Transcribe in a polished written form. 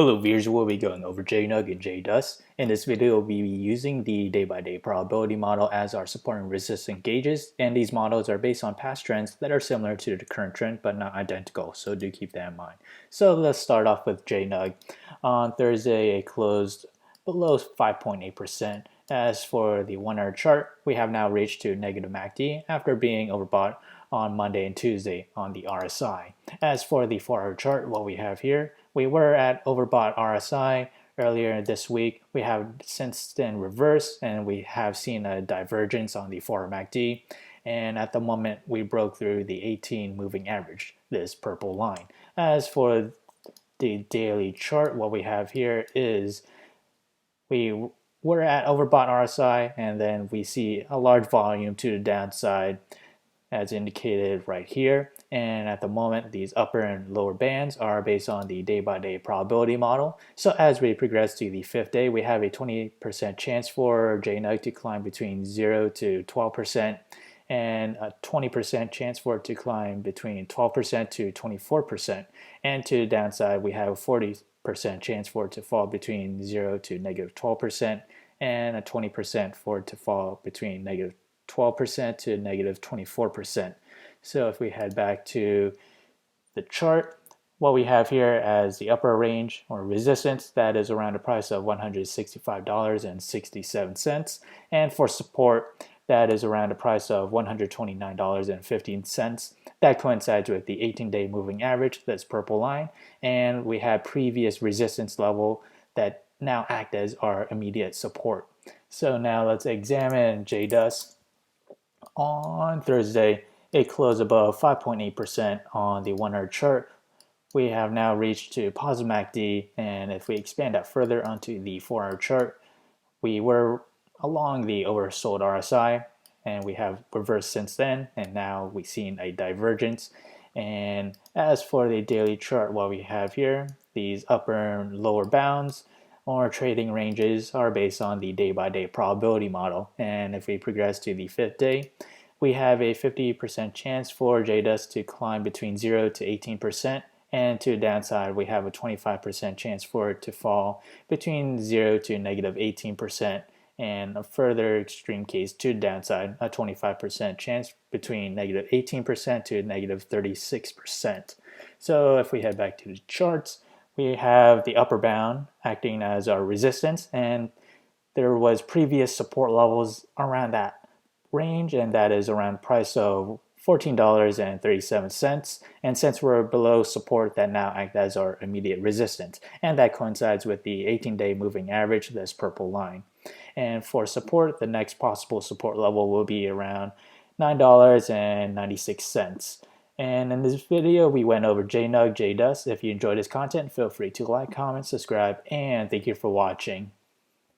Hello viewers, we'll be going over JNUG and JDST. In this video, we'll be using the day-by-day probability model as our support and resistance gauges, and these models are based on past trends that are similar to the current trend but not identical, so do keep that in mind. So let's start off with JNUG. On Thursday, it closed below 5.8%. As for the 1 hour chart, we have now reached to negative MACD after being overbought on Monday and Tuesday on the RSI. As for the 4 hour chart, what we have here, we were at overbought RSI earlier this week. We have since then reversed and we have seen a divergence on the 4 hour MACD. And at the moment, we broke through the 18 moving average, this purple line. As for the daily chart, what we have here is we're at overbought RSI, and then we see a large volume to the downside as indicated right here. And at the moment, these upper and lower bands are based on the day-by-day probability model. So as we progress to the 5th day, we have a 20% chance for JNUG to climb between 0 to 12%, and a 20% chance for it to climb between 12% to 24%. And to the downside, we have a 40% chance for it to fall between 0 to negative 12%, and a 20% for it to fall between negative 12% to negative 24%. So if we head back to the chart, what we have here as the upper range or resistance, that is around a price of $165.67. And for support, that is around a price of $129.15. That coincides with the 18-day moving average, that's purple line. And we have previous resistance level that now act as our immediate support. So now let's examine JDST. On Thursday, it closed above 5.8% on the 1 hour chart. We have now reached to positive MACD, and if we expand that further onto the 4 hour chart, we were along the oversold RSI, and we have reversed since then, and now we've seen a divergence. And as for the daily chart, what we have here, these upper and lower bounds or trading ranges are based on the day-by-day probability model. And if we progress to the 5th day, we have a 50% chance for JDST to climb between 0 to 18%, and to the downside, we have a 25% chance for it to fall between 0 to negative 18%, and a further extreme case to the downside, a 25% chance between negative 18% to negative 36%. So if we head back to the charts, we have the upper bound acting as our resistance, and there was previous support levels around that range, and that is around price of $14.37. And since we're below support, that now act as our immediate resistance, and that coincides with the 18-day moving average, this purple line. And for support, the next possible support level will be around $9.96. And in this video, we went over JNUG, JDST. If you enjoyed this content, feel free to like, comment, subscribe, and thank you for watching.